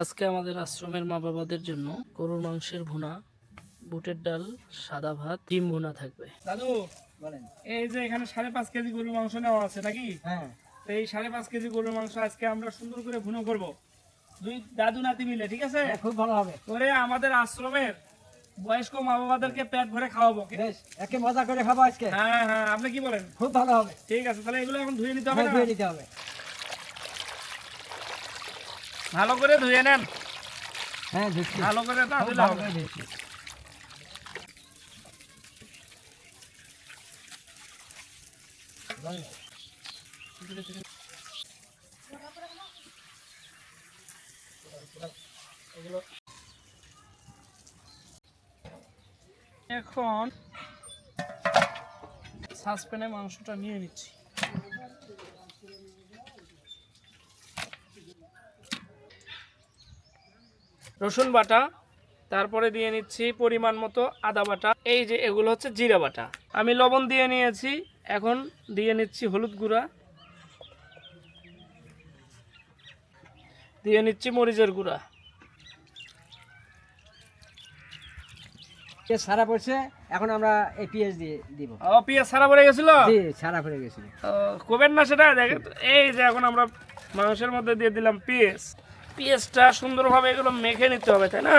আজকে আমাদের আশ্রমের মা বাবাদের জন্য গরুর মাংসের ভুনা, বুটের ডাল, সাদা ভাত, ডিম ভুনা থাকবে। দাদু বলেন, এই যে এখানে 5.5 কেজি গরুর মাংস নেওয়া আছে নাকি? হ্যাঁ, এই 5.5 কেজি গরুর মাংস আজকে আমরা সুন্দর করে ভুনা করব, দুই দাদু নাতি মিলে, ঠিক আছে? খুব ভালো হবে। করে আমাদের আশ্রমের বয়স্ক মা বাবাদেরকে পেট ভরে খাওয়াবো। বেশ, একে মজা করে খাবো আজকে। হ্যাঁ হ্যাঁ, আপনি কি বলেন? খুব ভালো হবে। ঠিক আছে, তাহলে এগুলো এখন ধুয়ে নিতে হবে হ্যাঁ, না? ধুয়ে নিতে হবে। ভালো করে ধুয়ে নেন, হ্যাঁ, ধুচ্ছি। ভালো করে না খুব ধুলে ভালো হবে করে না। ধুচ্ছি। এখন সাসপ্যানে মাংসটা নিয়ে নিচ্ছি। রসুন বাটা, তারপরে দিয়ে নিচ্ছি পরিমাণ মতো আদা বাটা, এই যে এগুলো হচ্ছে জিরা বাটা। আমি লবণ দিয়ে নিয়েছি, এখন দিয়ে নিচ্ছি হলুদ গুঁড়া, দিয়ে নিচ্ছি মরিচের গুঁড়া। পেঁয়াজ সারা পড়ছে, এখন আমরা এই পেঁয়াজ দিয়ে দিব। ও, পেঁয়াজ সারা পড়ে গেছিল? জি, সারা পড়ে গেছিল। কবেন না সেটা দেখেন। এই যে এখন আমরা মাংসের মধ্যে দিয়ে দিলাম পেঁয়াজ। পেঁয়াজটা সুন্দরভাবে এগুলো মেখে নিতে হবে, তাই না?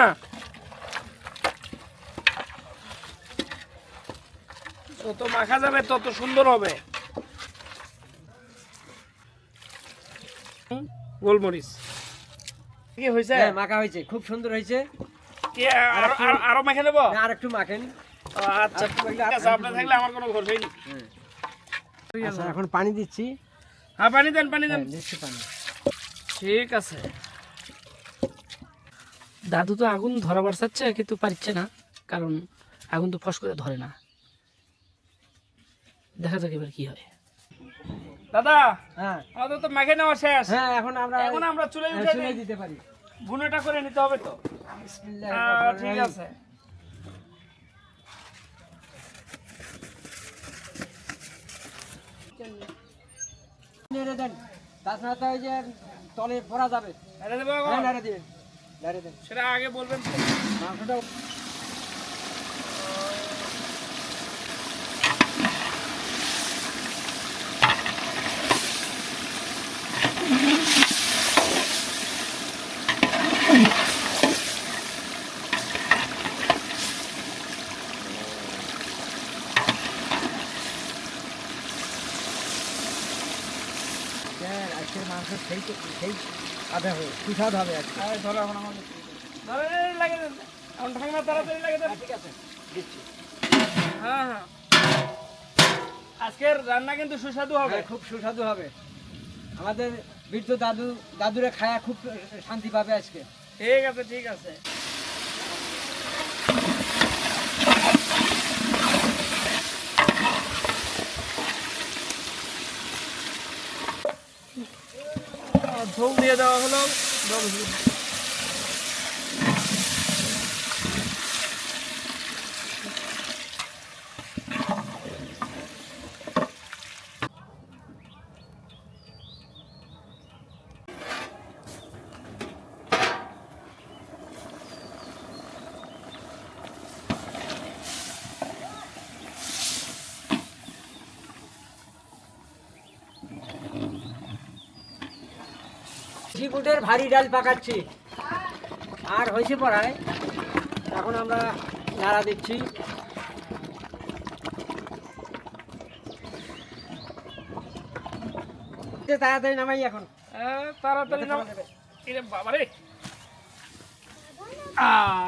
যত মাখা যাবে তত সুন্দর হবে। গোলমরিচ কি হয়েছে? হ্যাঁ, মাখা হয়েছে, খুব সুন্দর হয়েছে। কি আরো মেখে নেবো? না, আর একটু মাখেন। আচ্ছা ঠিক আছে, আপনি থাকলে আমার কোনো ভরসাই নেই। আচ্ছা, এখন পানি দিচ্ছি। হ্যাঁ, পানি দেন, পানি দেন। হ্যাঁ, দিচ্ছি পানি। ঠিক আছে। দাদু তো আগুন ধরাবার চাচ্ছে কিন্তু পারছে না, কারণ আগুন তো ফস করে ধরে না। দেখা যাক এবার কি হয়। দাদা, হ্যাঁ, আমাদের তো মেখে নেওয়া শেষ। হ্যাঁ, এখন আমরা চুলে হ্যাঁ, উঠে চুলায় দিই। দিতে পারি। ভুনাটা করে নিতে হবে তো। বিসমিল্লাহ। ঠিক আছে। নেড়ে দেন, তাছাড়া তো ওই যে তলে পড়া যাবে। এটা দেবো এখন? হ্যাঁ, নেড়ে দিন, নেড়ে দেন। সেটা আগে বলবেন তো। মাংসটা দেন। আজকের মাংস সেই আদা হবে, সুস্বাদ হবে আজকে। এই ধরো এখন আমাদের। ধরো, এই লাগিয়ে দেন। এখন ঢাকনা তাড়াতাড়ি লাগিয়ে দেন। ঠিক আছে, দিচ্ছি। হ্যাঁ হ্যাঁ। আজকের রান্না কিন্তু সুস্বাদু হবে। হ্যাঁ, খুব সুস্বাদু হবে। আমাদের বৃদ্ধ দাদুরে খায়া খুব শান্তি পাবে আজকে। ঠিক আছে, ঠিক আছে। ঝোল দিয়ে দেওয়া হলো। বুটের ভারী ডাল পাকাচ্ছি, আর হয়েছে পড়ায়। এখন আমরা নাড়া দিচ্ছি। তাড়াতাড়ি নামাই এখন। তাড়াতাড়ি নাও। এরে বাবারে,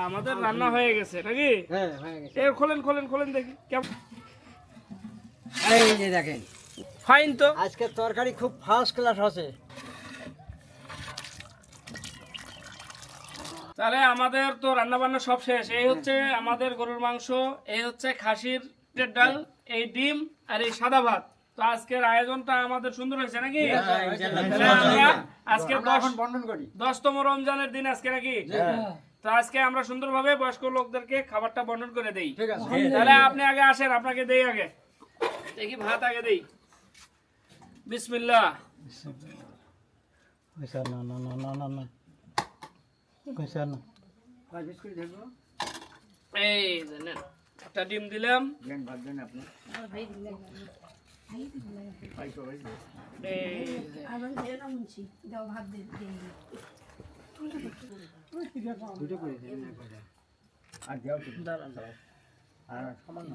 আমাদের রান্না হয়ে গেছে নাকি? হ্যাঁ, হয়ে গেছে। খোলেন খোলেন খোলেন দেখি কেমন। এই যে দেখেন, ফাইন তো। আজকের তরকারি খুব ফার্স্ট ক্লাস আছে। তাহলে আমাদের তো রান্না বান্না সব শেষ। এই হচ্ছে আমাদের গরুর মাংস, এই হচ্ছে খাসির পেটের ডাল, এই ডিম আর এই সাদা ভাত। তো আজকের আয়োজনটা আমাদের সুন্দর হয়েছে নাকি? তাহলে আমরা আজকে এখন বর্ণন করি। 10তম রমজানের দিন আজকে নাকি? তো আজকে আমরা সুন্দরভাবে বয়স্ক লোকদেরকে খাবারটা বর্ণন করে দেই। ঠিক আছে, তাহলে আপনি আগে আসেন, আপনাকে দেই আগে। দেখি ভাত আগে দেই। বিসমিল্লাহ। না না না না না না। পাঁচ পিস করে দেখবো এই যে নেন, একটা ডিম দিলাম, দেন ভাত দেন আপনি এই যে। দুটো করে দেন না করে আর দেও তো দাঁড়ান আর সামান্য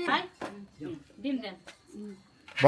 দেন, ডিম দেন